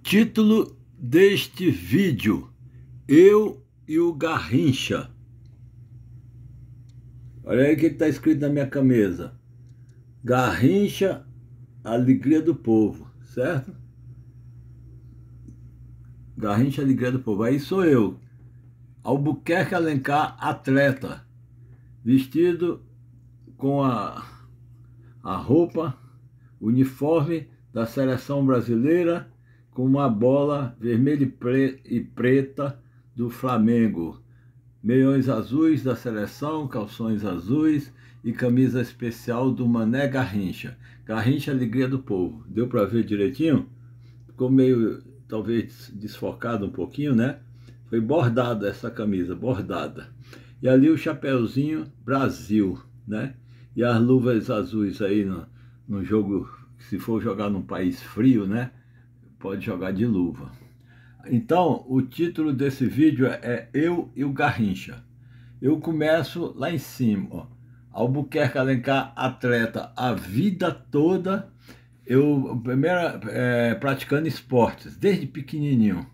Título deste vídeo: Eu e o Garrincha. Olha aí o que está escrito na minha camisa: Garrincha, alegria do povo, certo? Garrincha, alegria do povo. Aí sou eu, Albuquerque Alencar, atleta, vestido com a roupa, uniforme da seleção brasileira, com uma bola vermelha e preta do Flamengo, meiões azuis da seleção, calções azuis e camisa especial do Mané Garrincha. Garrincha, alegria do povo. Deu para ver direitinho? Ficou meio, talvez, desfocado um pouquinho, né? Foi bordada essa camisa, bordada. E ali o chapeuzinho Brasil, né? E as luvas azuis aí no jogo, se for jogar num país frio, né? Pode jogar de luva. Então, o título desse vídeo é Eu e o Garrincha. Eu começo lá em cima, ó. Albuquerque Alencar, atleta a vida toda. Eu, primeiro, praticando esportes, desde pequenininho.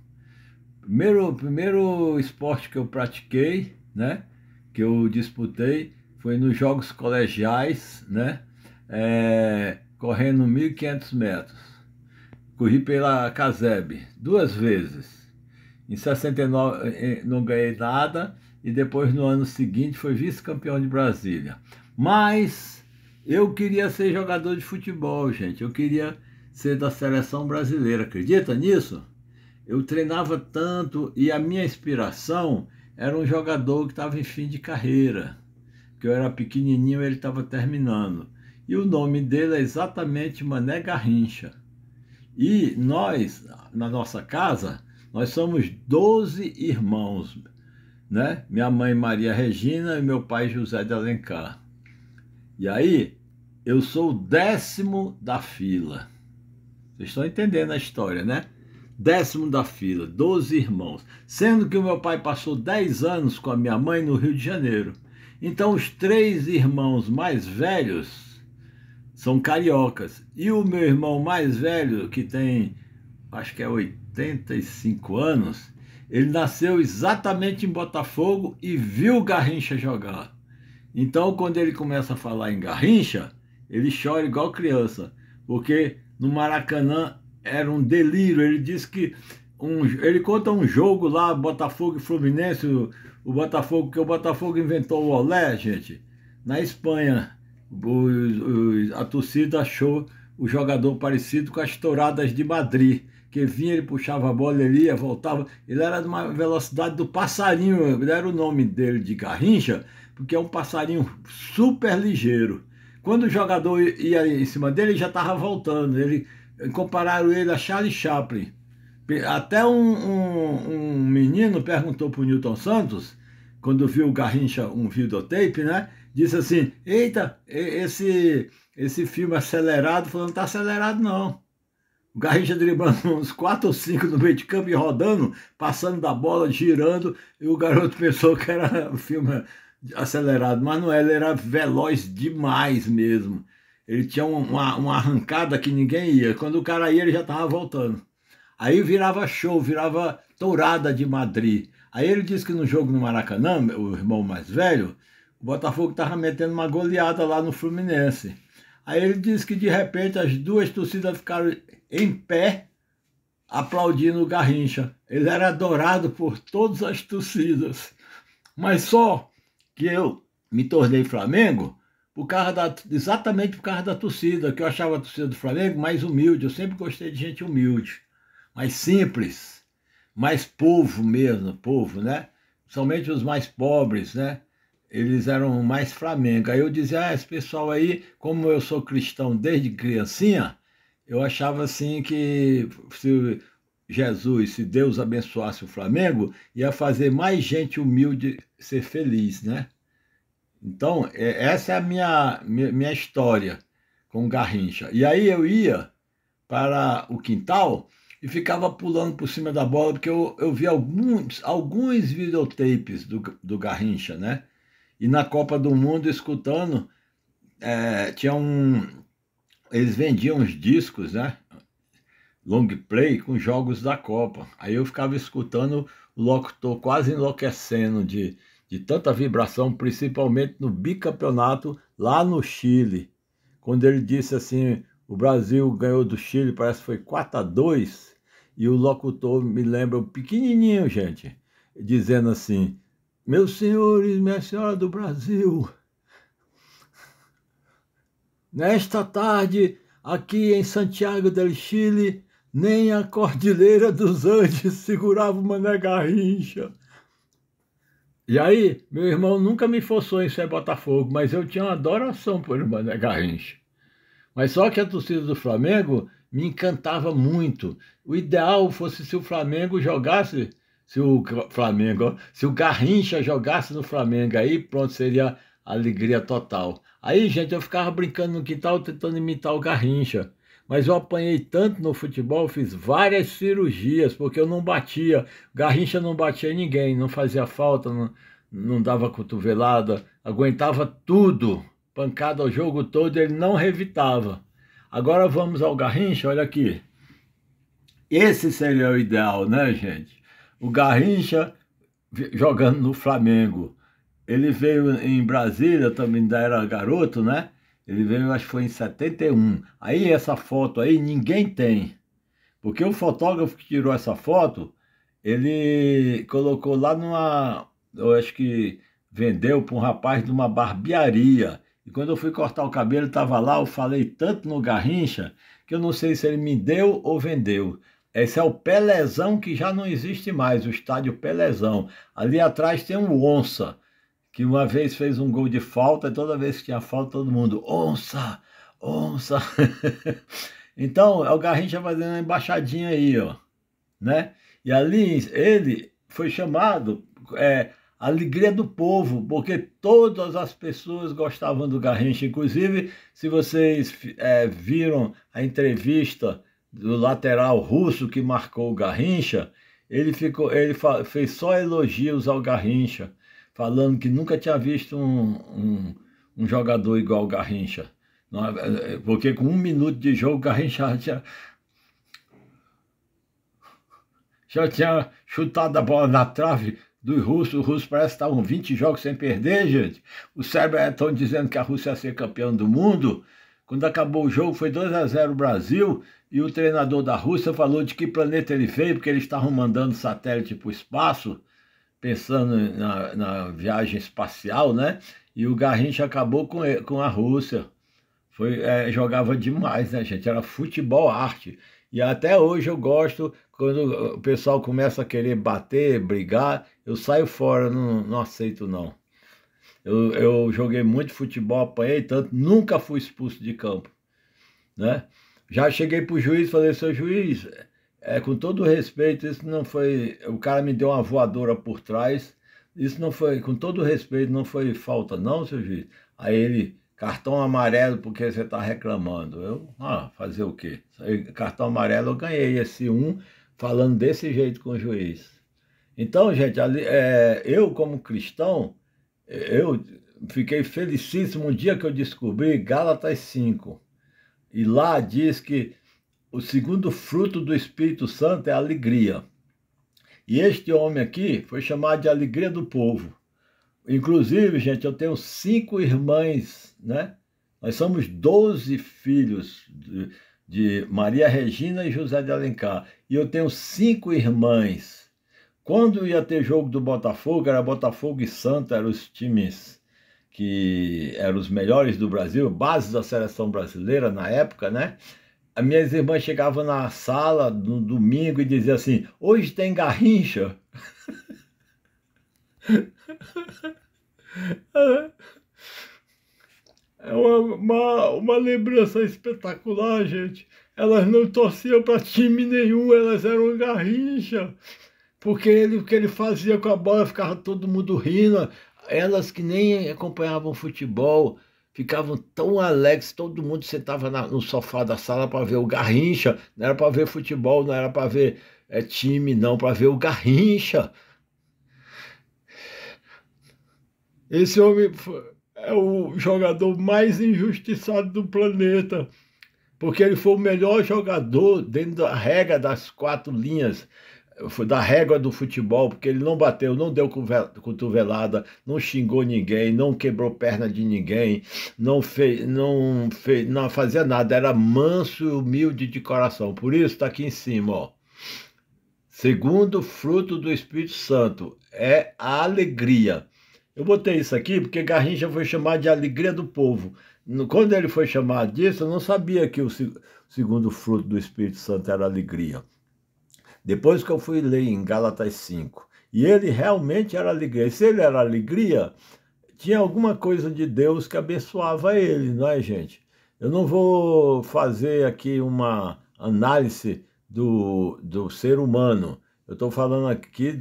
Primeiro esporte que eu pratiquei, né, que eu disputei, foi nos jogos colegiais, né, correndo 1.500 metros. Corri pela Caseb 2 vezes. Em 69 não ganhei nada e depois no ano seguinte foi vice-campeão de Brasília. Mas eu queria ser jogador de futebol, gente. Eu queria ser da seleção brasileira. Acredita nisso? Eu treinava tanto e a minha inspiração era um jogador que estava em fim de carreira. Que eu era pequenininho e ele estava terminando. E o nome dele é exatamente Mané Garrincha. E nós, na nossa casa, nós somos 12 irmãos, né? Minha mãe Maria Regina e meu pai José de Alencar. E aí, eu sou o 10º da fila. Vocês estão entendendo a história, né? 10º da fila, 12 irmãos. Sendo que o meu pai passou 10 anos com a minha mãe no Rio de Janeiro. Então, os 3 irmãos mais velhos são cariocas. E o meu irmão mais velho, que tem, acho que é 85 anos, ele nasceu exatamente em Botafogo e viu o Garrincha jogar. Então, quando ele começa a falar em Garrincha, ele chora igual criança, porque no Maracanã era um delírio. Ele disse que ele conta um jogo lá, Botafogo e Fluminense, o Botafogo, que o Botafogo inventou o olé, gente, na Espanha. A torcida achou o jogador parecido com as touradas de Madrid, que vinha, ele puxava a bola, ele ia, voltava, ele era de uma velocidade do passarinho, era o nome dele de Garrincha, porque é um passarinho super ligeiro. Quando o jogador ia em cima dele, ele já estava voltando. Compararam ele a Charlie Chaplin. Até um menino perguntou para o Newton Santos, quando viu o Garrincha, um videotape, né? Disse assim: eita, esse filme acelerado. Falou: não está acelerado não. O Garrincha driblando uns 4 ou 5 no meio de campo e rodando, passando da bola, girando, e o garoto pensou que era um filme acelerado, mas não era, ele era veloz demais mesmo. Ele tinha uma arrancada que ninguém ia. Quando o cara ia, ele já estava voltando. Aí virava show, virava tourada de Madrid. Aí ele disse que no jogo no Maracanã, o irmão mais velho, o Botafogo estava metendo uma goleada lá no Fluminense. Aí ele disse que de repente as duas torcidas ficaram em pé aplaudindo o Garrincha. Ele era adorado por todas as torcidas. Mas só que eu me tornei Flamengo exatamente por causa da torcida, que eu achava a torcida do Flamengo mais humilde. Eu sempre gostei de gente humilde, mais simples, mais povo mesmo, povo, né? Somente os mais pobres, né? Eles eram mais Flamengo. Aí eu dizia: esse pessoal aí, como eu sou cristão desde criancinha, eu achava assim que se Jesus, se Deus abençoasse o Flamengo, ia fazer mais gente humilde ser feliz, né? Então, essa é a minha história com o Garrincha. E aí eu ia para o quintal e ficava pulando por cima da bola, porque eu vi alguns videotapes do Garrincha, né? E na Copa do Mundo, escutando, eles vendiam uns discos, né? long play com jogos da Copa. Aí eu ficava escutando o locutor quase enlouquecendo de tanta vibração, principalmente no bicampeonato lá no Chile, quando ele disse assim, o Brasil ganhou do Chile, parece que foi 4-2, e o locutor me lembra, pequenininho, gente, dizendo assim, meus senhores, minha senhora do Brasil, nesta tarde, aqui em Santiago del Chile, nem a Cordilheira dos Andes segurava o Mané Garrincha. E aí, meu irmão nunca me forçou em ser Botafogo, mas eu tinha uma adoração por Mané Garrincha. Mas só que a torcida do Flamengo me encantava muito. O ideal fosse se o Flamengo jogasse, se o Garrincha jogasse no Flamengo, aí pronto, seria alegria total. Aí, gente, eu ficava brincando no quintal tentando imitar o Garrincha. Mas eu apanhei tanto no futebol, fiz várias cirurgias, porque eu não batia. Garrincha não batia em ninguém, não fazia falta, não dava cotovelada, aguentava tudo pancada o jogo todo, ele não revitava. Agora vamos ao Garrincha, olha aqui. Esse seria o ideal, né, gente? O Garrincha jogando no Flamengo. Ele veio em Brasília, também ainda era garoto, né? Ele veio, acho que foi em 71. Aí essa foto aí ninguém tem. Porque o fotógrafo que tirou essa foto, ele colocou lá numa, eu acho que vendeu para um rapaz de uma barbearia. E quando eu fui cortar o cabelo, estava lá, eu falei tanto no Garrincha, que eu não sei se ele me deu ou vendeu. Esse é o Pelezão, que já não existe mais, o estádio Pelezão. Ali atrás tem um Onça, que uma vez fez um gol de falta, e toda vez que tinha falta, todo mundo, Onça, Onça. Então, é o Garrincha fazendo uma embaixadinha aí, ó, né? E ali ele foi chamado Alegria do Povo, porque todas as pessoas gostavam do Garrincha. Inclusive, se vocês viram a entrevista do lateral russo que marcou o Garrincha, fez só elogios ao Garrincha, falando que nunca tinha visto um jogador igual o Garrincha. Porque com 1 minuto de jogo, o Garrincha já tinha chutado a bola na trave do russo. O russo parece que estavam 20 jogos sem perder, gente. Os sérvios estão dizendo que a Rússia ia ser campeão do mundo. Quando acabou o jogo, foi 2-0 o Brasil, e o treinador da Rússia falou de que planeta ele veio, porque eles estavam mandando satélite para o espaço, pensando na viagem espacial, né? E o Garrincha acabou com a Rússia. Jogava demais, né, gente? Era futebol arte. E até hoje eu gosto, quando o pessoal começa a querer bater, brigar, eu saio fora, não aceito não. Eu joguei muito futebol, apanhei tanto, nunca fui expulso de campo, né? Já cheguei pro juiz e falei, seu juiz, com todo respeito, isso não foi... O cara me deu uma voadora por trás, isso não foi, com todo respeito, não foi falta não, seu juiz. Aí ele... Cartão amarelo porque você está reclamando. Fazer o quê? Cartão amarelo eu ganhei esse falando desse jeito com o juiz. Então, gente, eu como cristão, eu fiquei felicíssimo um dia que eu descobri Gálatas 5. E lá diz que o segundo fruto do Espírito Santo é a alegria. E este homem aqui foi chamado de alegria do povo. Inclusive, gente, eu tenho 5 irmãs, né? Nós somos 12 filhos de Maria Regina e José de Alencar. E eu tenho 5 irmãs. Quando ia ter jogo do Botafogo, era Botafogo e Santa, eram os times que eram os melhores do Brasil, bases da seleção brasileira na época, né? As minhas irmãs chegavam na sala no domingo e diziam assim, hoje tem Garrincha. É uma lembrança espetacular, gente. Elas não torciam para time nenhum, elas eram Garrincha. Porque o que ele fazia com a bola, ficava todo mundo rindo. Elas que nem acompanhavam futebol, ficavam tão alegres, todo mundo sentava no sofá da sala para ver o Garrincha. Não era para ver futebol, não era para ver time, não, para ver o Garrincha. Esse homem é o jogador mais injustiçado do planeta, porque ele foi o melhor jogador dentro da regra das 4 linhas, da régua do futebol, porque ele não bateu, não deu cotovelada, não xingou ninguém, não quebrou perna de ninguém, não fazia nada, era manso e humilde de coração. Por isso está aqui em cima, ó. Segundo fruto do Espírito Santo é a alegria. Eu botei isso aqui porque Garrincha foi chamado de alegria do povo. Quando ele foi chamado disso, eu não sabia que o segundo fruto do Espírito Santo era alegria. Depois que eu fui ler em Gálatas 5, e ele realmente era alegria. E se ele era alegria, tinha alguma coisa de Deus que abençoava ele, não é, gente? Eu não vou fazer aqui uma análise do ser humano. Eu estou falando aqui,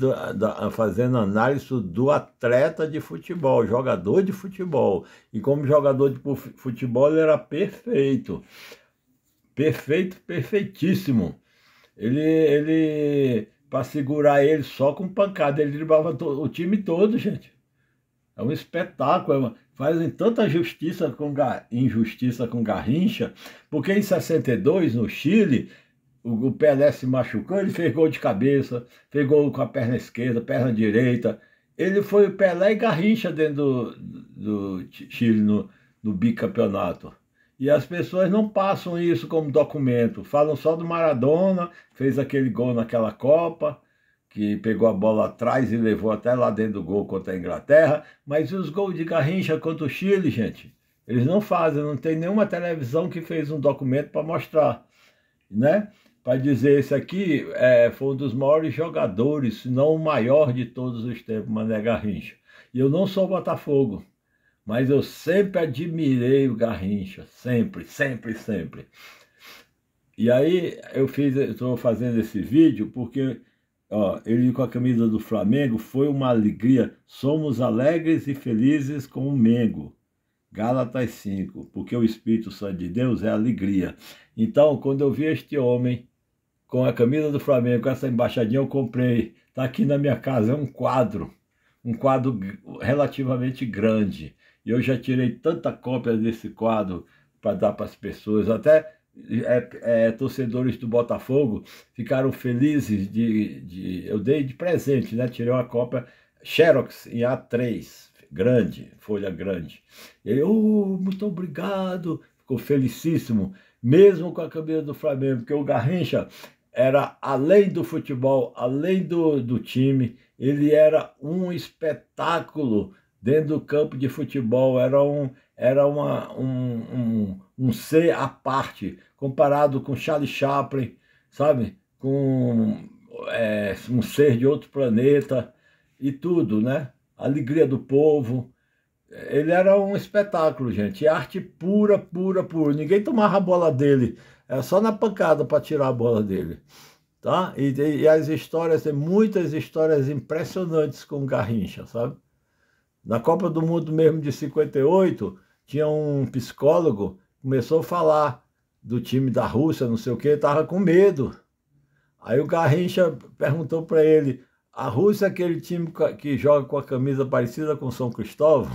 fazendo análise do atleta de futebol, jogador de futebol. E como jogador de futebol, ele era perfeito. Perfeito, perfeitíssimo. Para segurar ele só com pancada, ele driblava o time todo, gente. É um espetáculo. Fazem tanta injustiça com Garrincha, porque em 62, no Chile, o Pelé se machucou, ele fez gol de cabeça, fez gol com a perna esquerda, perna direita. Ele foi o Pelé e Garrincha dentro do Chile no bicampeonato. E as pessoas não passam isso como documento, falam só do Maradona, fez aquele gol naquela Copa, que pegou a bola atrás e levou até lá dentro do gol contra a Inglaterra, mas e os gols de Garrincha contra o Chile, gente? Eles não fazem, não tem nenhuma televisão que fez um documento para mostrar, né? Para dizer, esse aqui foi um dos maiores jogadores, se não o maior de todos os tempos, Mané Garrincha. E eu não sou Botafogo, mas eu sempre admirei o Garrincha, sempre, sempre, sempre. E aí eu estou fazendo esse vídeo porque, ó, ele com a camisa do Flamengo foi uma alegria. Somos alegres e felizes com o Mengo. Gálatas 5, porque o Espírito Santo de Deus é alegria. Então, quando eu vi este homem com a camisa do Flamengo, com essa embaixadinha, eu comprei. Está aqui na minha casa, é um quadro relativamente grande. E eu já tirei tanta cópia desse quadro para dar para as pessoas. Até torcedores do Botafogo ficaram felizes eu dei de presente, né? Tirei uma cópia Xerox em A3, grande, folha grande. Ele, muito obrigado, ficou felicíssimo, mesmo com a camisa do Flamengo, porque o Garrincha era, além do futebol, além do time, ele era um espetáculo dentro do campo de futebol, era um ser à parte, comparado com Charlie Chaplin, sabe? Com um ser de outro planeta e tudo, né? A alegria do povo. Ele era um espetáculo, gente. Arte pura, pura, pura. Ninguém tomava a bola dele. Era só na pancada para tirar a bola dele. Tá? E as histórias, tem muitas histórias impressionantes com Garrincha, sabe? Na Copa do Mundo mesmo de 58, tinha um psicólogo, começou a falar do time da Rússia, não sei o que, estava com medo. Aí o Garrincha perguntou para ele, a Rússia é aquele time que joga com a camisa parecida com São Cristóvão?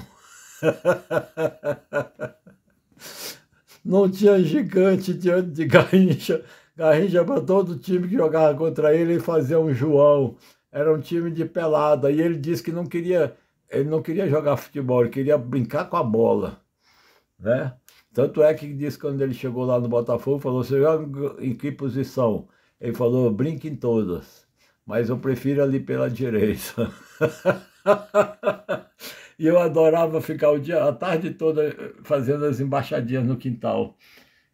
Não tinha gigante diante de Garrincha. Garrincha, para todo time que jogava contra ele, ele fazia um João. Era um time de pelada. E ele disse que ele não queria jogar futebol, ele queria brincar com a bola, né? Tanto é que disse que quando ele chegou lá no Botafogo, falou, você joga em que posição? Ele falou, brinque em todas, mas eu prefiro ali pela direita. E eu adorava ficar a tarde toda fazendo as embaixadinhas no quintal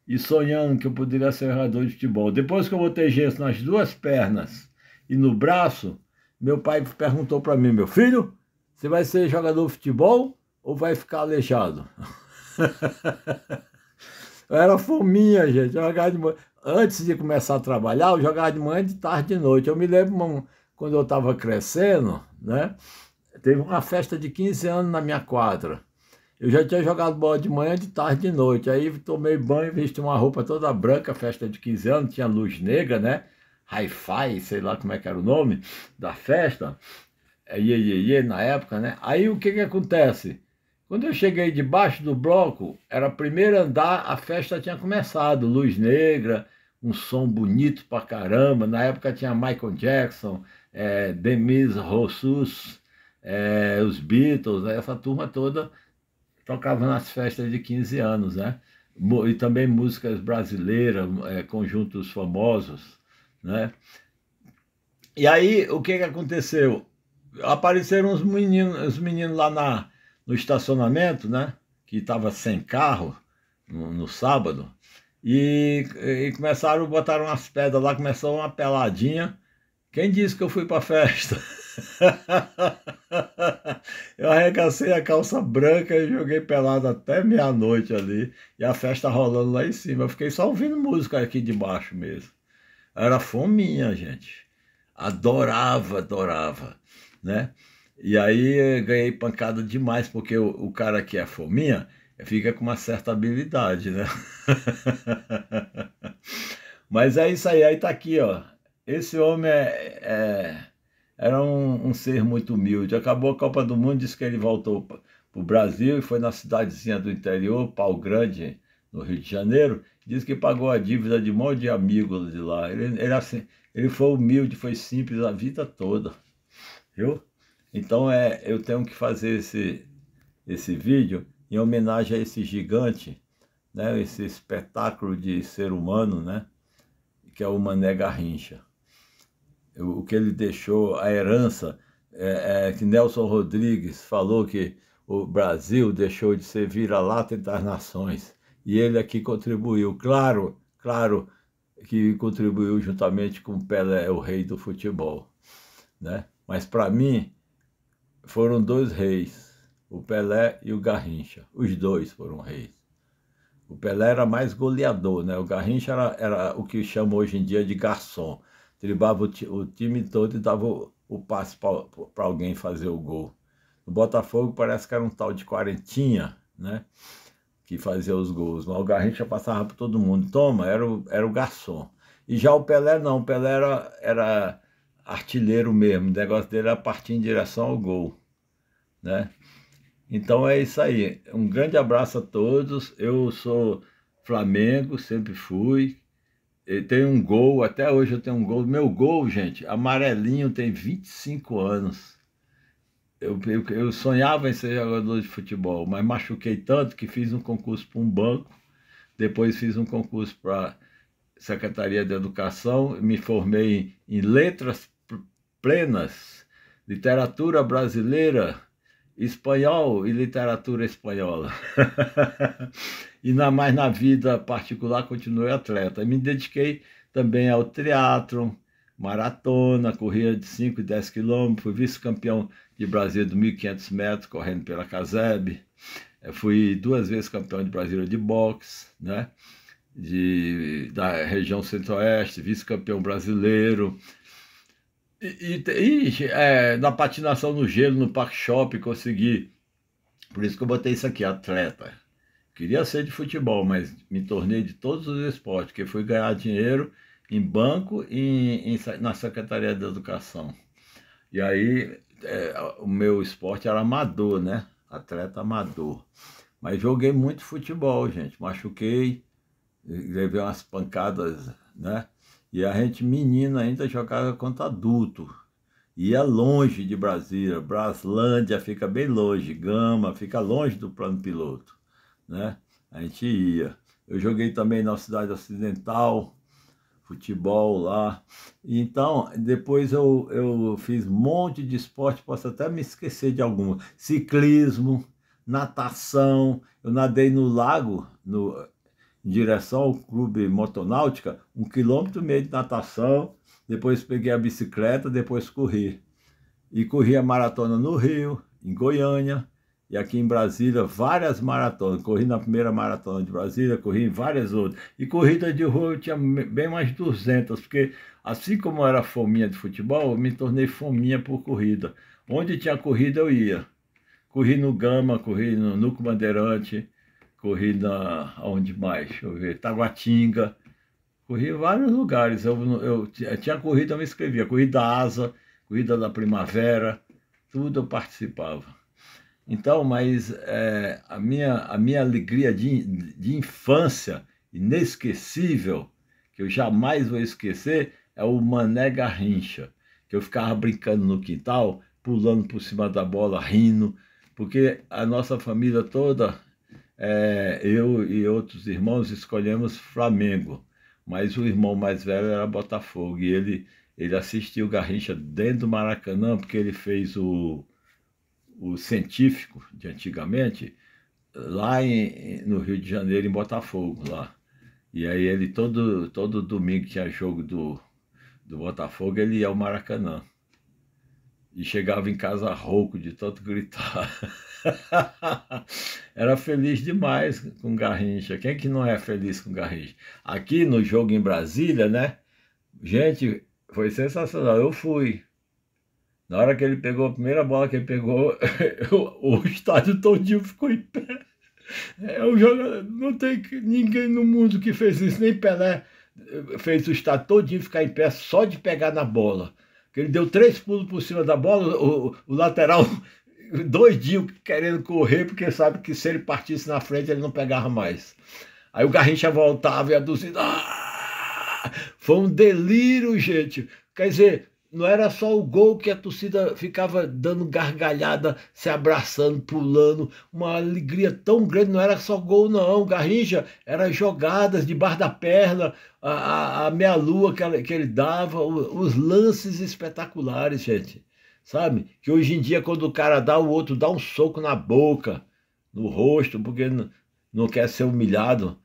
e sonhando que eu poderia ser jogador de futebol. Depois que eu botei gesso nas 2 pernas e no braço, meu pai perguntou para mim, meu filho, você vai ser jogador de futebol ou vai ficar aleijado? Eu era fominha, gente. Eu jogava de manhã. Antes de começar a trabalhar, eu jogava de manhã, de tarde, de noite. Eu me lembro quando eu estava crescendo, né? Teve uma festa de 15 anos na minha quadra. Eu já tinha jogado bola de manhã, de tarde, de noite. Aí tomei banho, vesti uma roupa toda branca, festa de 15 anos, tinha luz negra, né? Hi-Fi, sei lá como é que era o nome da festa. Na época, né? Aí o que acontece? Quando eu cheguei debaixo do bloco, era o primeiro andar, a festa tinha começado, luz negra, um som bonito pra caramba. Na época tinha Michael Jackson, Demis Roussos, os Beatles, né? Essa turma toda tocava nas festas de 15 anos, né? E também músicas brasileiras, conjuntos famosos, né? E aí, o que que aconteceu? Apareceram os meninos lá no estacionamento, né? Que estava sem carro no sábado, e começaram, botaram umas pedras lá, começou uma peladinha. Quem disse que eu fui para a festa? Eu arregacei a calça branca e joguei pelado até meia-noite ali, e a festa rolando lá em cima. Eu fiquei só ouvindo música aqui de baixo mesmo. Era fominha, gente. Adorava, adorava, né? E aí eu ganhei pancada demais, porque o cara que é fominha fica com uma certa habilidade, né? Mas é isso aí tá aqui, ó. Esse homem era um ser muito humilde. Acabou a Copa do Mundo, disse que ele voltou para o Brasil e foi na cidadezinha do interior, Pau Grande, no Rio de Janeiro. Disse que pagou a dívida de um monte de amigos de lá. Assim, ele foi humilde, foi simples a vida toda, viu? Então eu tenho que fazer esse vídeo em homenagem a esse gigante, né? Esse espetáculo de ser humano, né? Que é o Mané Garrincha. O que ele deixou, a herança, que Nelson Rodrigues falou que o Brasil deixou de ser vira-lata das nações. E ele aqui contribuiu, claro que contribuiu juntamente com Pelé, o rei do futebol, né? Mas para mim foram dois reis, o Pelé e o Garrincha. Os dois foram reis. O Pelé era mais goleador, né? O Garrincha era o que chama hoje em dia de garçom. Driblava o time todo e dava o passe para alguém fazer o gol. No Botafogo parece que era um tal de Quarentinha, né? Que fazia os gols. Mas o Garrincha passava para todo mundo. Toma, era o garçom. E já o Pelé não, o Pelé era artilheiro mesmo. O negócio dele era partir em direção ao gol, né? Então é isso aí. Um grande abraço a todos. Eu sou Flamengo, sempre fui. Eu tenho um gol, até hoje eu tenho um gol. Meu gol, gente, amarelinho, tem 25 anos. Eu sonhava em ser jogador de futebol, mas machuquei tanto que fiz um concurso para um banco, depois fiz um concurso para a Secretaria de Educação, me formei em letras plenas, literatura brasileira, espanhol e literatura espanhola. E mais na vida particular continuei atleta. E me dediquei também ao teatro, maratona, corrida de 5 e 10 quilômetros, fui vice-campeão de Brasília de 1.500 metros, correndo pela CASEB. Fui 2 vezes campeão de Brasília de boxe, né? Da região centro-oeste, vice-campeão brasileiro. Na patinação no gelo, no Parque Shopping, consegui. Por isso que eu botei isso aqui, atleta. Queria ser de futebol, mas me tornei de todos os esportes, porque fui ganhar dinheiro em banco e na Secretaria de Educação. E aí o meu esporte era amador, né? Atleta amador. Mas joguei muito futebol, gente. Machuquei, levei umas pancadas, né? E a gente, menino, ainda jogava contra adulto. Ia longe de Brasília. Braslândia fica bem longe. Gama fica longe do plano piloto, né? A gente ia. Eu joguei também na Cidade Ocidental, futebol lá. Então, depois eu fiz um monte de esporte, posso até me esquecer de algum. Ciclismo, natação. Eu nadei no lago, em direção ao Clube Motonáutica, 1,5 km de natação, depois peguei a bicicleta, depois corri. E corri a maratona no Rio, em Goiânia, e aqui em Brasília, várias maratonas. Corri na primeira maratona de Brasília, corri em várias outras. E corrida de rua eu tinha bem mais de 200, porque assim como eu era fominha de futebol, eu me tornei fominha por corrida. Onde tinha corrida eu ia. Corri no Gama, corri no Núcleo Bandeirante, corri onde mais? Deixa eu ver, Taguatinga, corri em vários lugares. Eu tinha corrida, eu me inscrevia. Corrida asa, corrida da primavera, tudo eu participava. Então, mas a minha alegria de infância, inesquecível, que eu jamais vou esquecer, é o Mané Garrincha, que eu ficava brincando no quintal, pulando por cima da bola, rindo, porque a nossa família toda, eu e outros irmãos escolhemos Flamengo, mas o irmão mais velho era Botafogo, e ele assistiu o Garrincha dentro do Maracanã, porque ele fez o científico de antigamente, lá no Rio de Janeiro, em Botafogo, lá. E aí ele todo domingo tinha jogo do Botafogo, ele ia ao Maracanã. E chegava em casa rouco de tanto gritar. Era feliz demais com Garrincha. Quem que não é feliz com Garrincha? Aqui no jogo em Brasília, né? Gente, foi sensacional. Eu fui. Na hora que ele pegou a primeira bola que ele pegou, o estádio todinho ficou em pé. O jogador, não tem ninguém no mundo que fez isso, nem Pelé fez o estádio todinho ficar em pé só de pegar na bola. Ele deu 3 pulos por cima da bola, o lateral doidinho querendo correr, porque sabe que se ele partisse na frente ele não pegava mais. Aí o Garrincha voltava e a torcida... Foi um delírio, gente. Quer dizer, não era só o gol que a torcida ficava dando gargalhada, se abraçando, pulando, uma alegria tão grande, não era só gol não, Garrincha, era jogadas debaixo da perna, a meia-lua que ele dava, os lances espetaculares, gente, sabe? Que hoje em dia quando o cara dá, o outro dá um soco na boca, no rosto, porque não quer ser humilhado.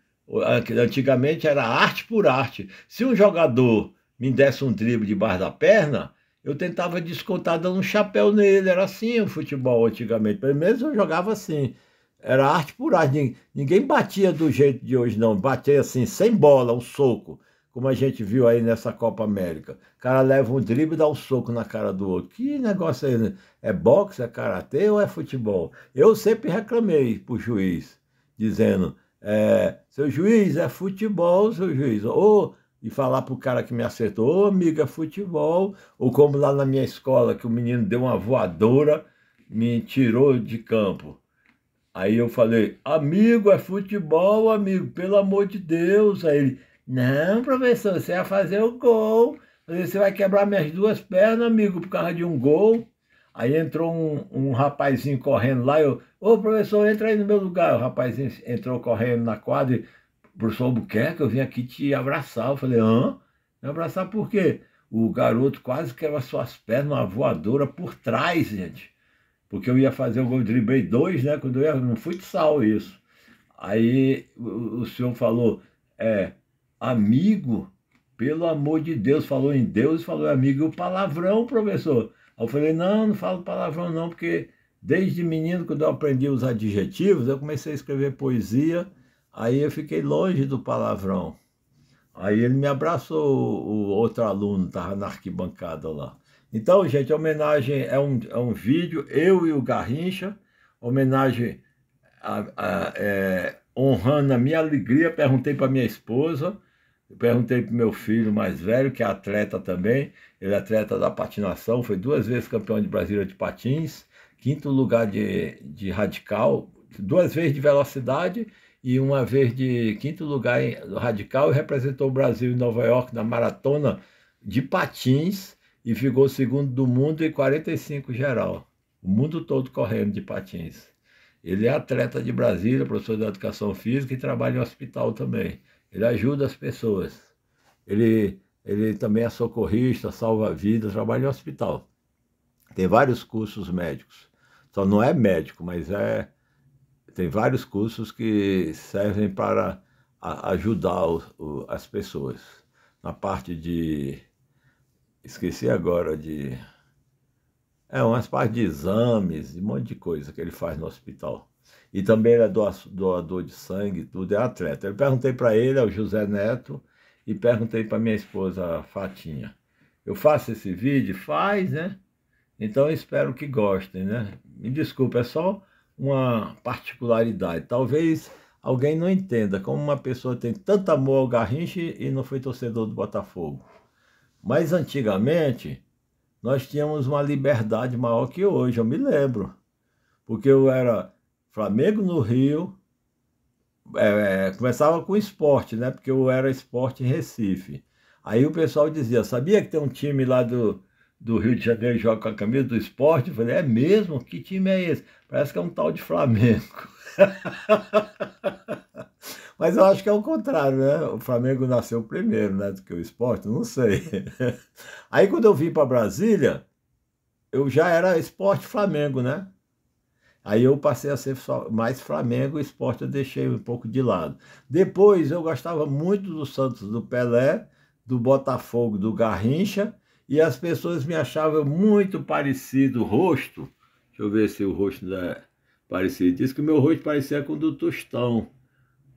Antigamente era arte por arte. Se um jogador me desse um drible debaixo da perna, eu tentava descontar dando um chapéu nele. Era assim o futebol antigamente. Pelo menos eu jogava assim. Era arte por arte. Ninguém batia do jeito de hoje, não. Batia assim, sem bola, um soco. Como a gente viu aí nessa Copa América. O cara leva um drible e dá um soco na cara do outro. Que negócio é esse? É boxe, é karatê ou é futebol? Eu sempre reclamei pro juiz, dizendo, seu juiz, é futebol, seu juiz. Ou e falar pro cara que me acertou, ô amigo, é futebol, ou como lá na minha escola, que o menino deu uma voadora, me tirou de campo. Aí eu falei, amigo, é futebol, amigo, pelo amor de Deus. Aí ele, não, professor, você vai fazer o gol, você vai quebrar minhas 2 pernas, amigo, por causa de um gol. Aí entrou um rapazinho correndo lá, ô professor, entra aí no meu lugar. O rapazinho entrou correndo na quadra e, professor Albuquerque, eu vim aqui te abraçar. Eu falei, hã? Me abraçar por quê? O garoto quase quebra suas pernas, uma voadora por trás, gente. Porque eu ia fazer o gol, driblei 2, né? Quando eu ia, no futsal isso. Aí o senhor falou, amigo, pelo amor de Deus, falou em Deus, falou em amigo, e o palavrão, professor? Aí eu falei, não falo palavrão não, porque desde menino, quando eu aprendi os adjetivos, eu comecei a escrever poesia, aí eu fiquei longe do palavrão. Aí ele me abraçou, o outro aluno estava na arquibancada lá. Então, gente, a homenagem é um vídeo, eu e o Garrincha, homenagem honrando a minha alegria. Perguntei para minha esposa, perguntei para o meu filho mais velho, que é atleta também, ele é atleta da patinação, foi 2 vezes campeão de Brasília de patins, 5º lugar de radical, 2 vezes de velocidade e 1 vez de 5º lugar no radical, e representou o Brasil em Nova York na maratona de patins e ficou 2º do mundo em 45 geral. O mundo todo correndo de patins. Ele é atleta de Brasília, professor de educação física e trabalha em hospital também. Ele ajuda as pessoas. Ele também é socorrista, salva vidas, trabalha em hospital. Tem vários cursos médicos. Só não é médico, mas tem vários cursos que servem para ajudar as pessoas. Na parte de... Esqueci agora de... umas partes de exames, um monte de coisa que ele faz no hospital. E também ele é doador de sangue, tudo, é atleta. Eu perguntei para ele, ao José Neto, e perguntei para minha esposa, a Fatinha. Eu faço esse vídeo? Faz, né? Então eu espero que gostem, né? Me desculpe, é só uma particularidade. Talvez alguém não entenda como uma pessoa tem tanto amor ao Garrincha e não foi torcedor do Botafogo. Mas antigamente nós tínhamos uma liberdade maior que hoje, eu me lembro. porque eu era Flamengo no Rio, começava com esporte, né? Porque eu era esporte em Recife. Aí o pessoal dizia, sabia que tem um time lá do Rio de Janeiro que joga com a camisa do esporte? Eu falei, é mesmo? Que time é esse? Parece que é um tal de Flamengo. Mas eu acho que é o contrário, né? O Flamengo nasceu primeiro, né, do que o esporte, não sei. Aí quando eu vim para Brasília, eu já era esporte Flamengo, né? Aí eu passei a ser mais Flamengo, o esporte eu deixei um pouco de lado. Depois eu gostava muito do Santos do Pelé, do Botafogo do Garrincha, e as pessoas me achavam muito parecido o rosto. Deixa eu ver se o rosto é parecido. Diz que o meu rosto parecia com o do Tostão,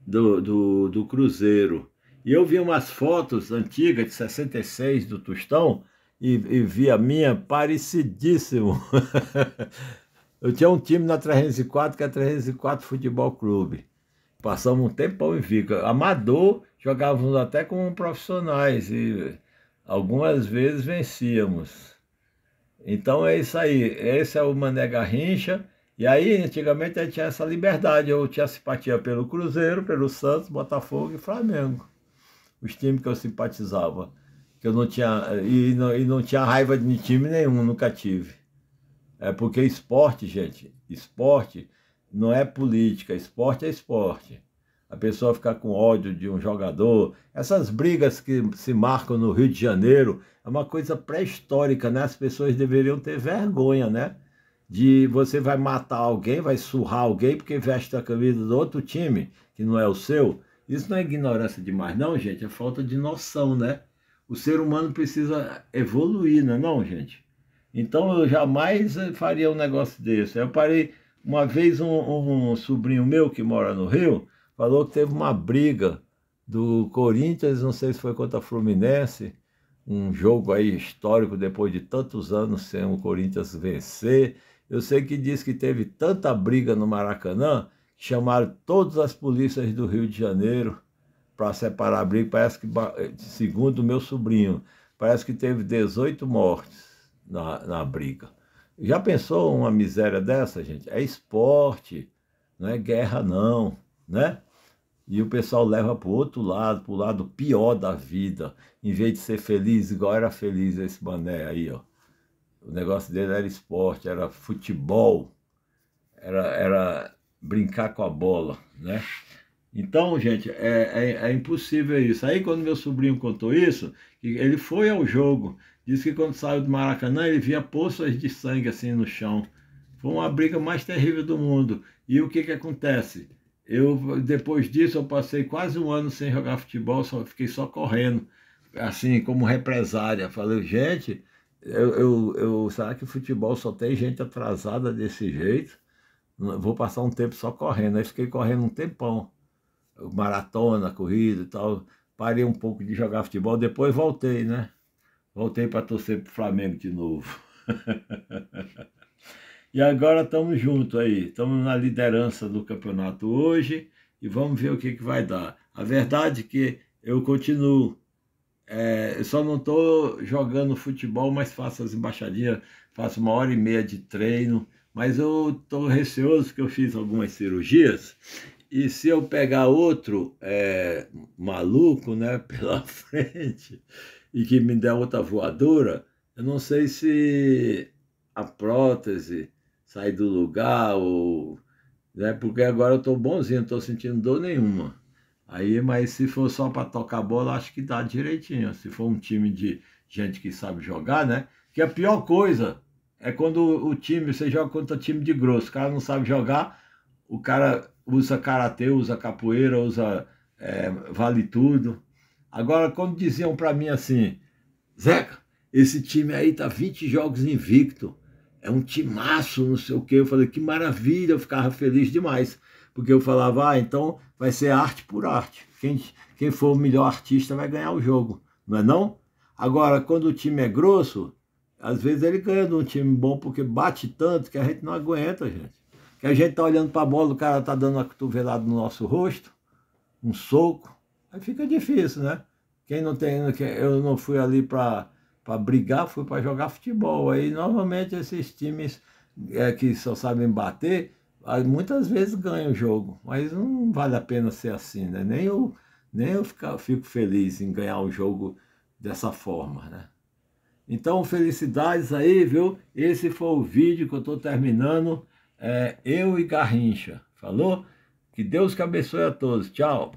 do Cruzeiro. E eu vi umas fotos antigas de 66 do Tostão e vi a minha parecidíssimo. Eu tinha um time na 304, que é 304 Futebol Clube. Passamos um tempão em Vica. Amador, jogávamos até como profissionais e algumas vezes vencíamos. Então é isso aí. Esse é o Mané Garrincha. E aí, antigamente, a gente tinha essa liberdade. Eu tinha simpatia pelo Cruzeiro, pelo Santos, Botafogo e Flamengo. Os times que eu simpatizava. Que eu não tinha. E não tinha raiva de time nenhum, nunca tive. É porque esporte, gente, esporte não é política, esporte é esporte. A pessoa ficar com ódio de um jogador, essas brigas que se marcam no Rio de Janeiro, é uma coisa pré-histórica, né? As pessoas deveriam ter vergonha, né? De você vai matar alguém, vai surrar alguém porque veste a camisa do outro time, que não é o seu. Isso não é ignorância demais, não, gente, é falta de noção, né? O ser humano precisa evoluir, não é não, gente? Então eu jamais faria um negócio desse. Eu parei, uma vez um sobrinho meu que mora no Rio, falou que teve uma briga do Corinthians, não sei se foi contra a Fluminense, um jogo aí histórico depois de tantos anos sem o Corinthians vencer. Eu sei que diz que teve tanta briga no Maracanã, que chamaram todas as polícias do Rio de Janeiro para separar a briga. Parece que, segundo o meu sobrinho, parece que teve 18 mortes na briga. Já pensou uma miséria dessa, gente? É esporte, não é guerra não, né? E o pessoal leva para o lado pior da vida, em vez de ser feliz, igual era feliz esse Mané aí, ó. O negócio dele era esporte, era futebol, era brincar com a bola, né? Então, gente, é impossível isso. Aí, quando meu sobrinho contou isso, ele foi ao jogo, disse que quando saiu do Maracanã, ele via poças de sangue assim no chão. Foi uma briga mais terrível do mundo. E o que acontece? Depois disso, eu passei quase um ano sem jogar futebol, fiquei só correndo, assim, como represária. Falei, gente, será que o futebol só tem gente atrasada desse jeito? Vou passar um tempo só correndo. Aí fiquei correndo um tempão, maratona, corrida e tal. Parei um pouco de jogar futebol, depois voltei, né? Voltei para torcer para o Flamengo de novo. E agora estamos juntos aí, estamos na liderança do campeonato hoje e vamos ver o que vai dar. A verdade é que eu continuo, eu só não estou jogando futebol, mas faço as embaixadinhas, faço 1h30 de treino, mas eu estou receoso porque eu fiz algumas cirurgias e se eu pegar outro maluco, né, pela frente e que me der outra voadora, eu não sei se a prótese sair do lugar, ou, né, porque agora eu estou bonzinho, não estou sentindo dor nenhuma. Aí, mas se for só para tocar bola, acho que dá direitinho. Se for um time de gente que sabe jogar, né? Que a pior coisa é quando o time, você joga contra time de grosso, o cara não sabe jogar, o cara usa karatê, usa capoeira, usa vale tudo. Agora, quando diziam para mim assim, Zeca, esse time aí tá 20 jogos invicto, é um timaço, não sei o quê. Eu falei, que maravilha, eu ficava feliz demais. Porque eu falava, então vai ser arte por arte. Quem for o melhor artista vai ganhar o jogo, não é não? Agora, quando o time é grosso, às vezes ele ganha de um time bom porque bate tanto que a gente não aguenta, gente. Que a gente tá olhando para a bola, o cara tá dando uma cotovelada no nosso rosto, um soco, aí fica difícil, né? Quem não tem, eu não fui ali para brigar, fui para jogar futebol. Aí, normalmente, esses times que só sabem bater, muitas vezes ganham o jogo, mas não vale a pena ser assim, né? Nem eu fico feliz em ganhar o jogo dessa forma, né? Então, felicidades aí, viu? Esse foi o vídeo que eu estou terminando. Eu e Garrincha. Falou? Que Deus que abençoe a todos. Tchau.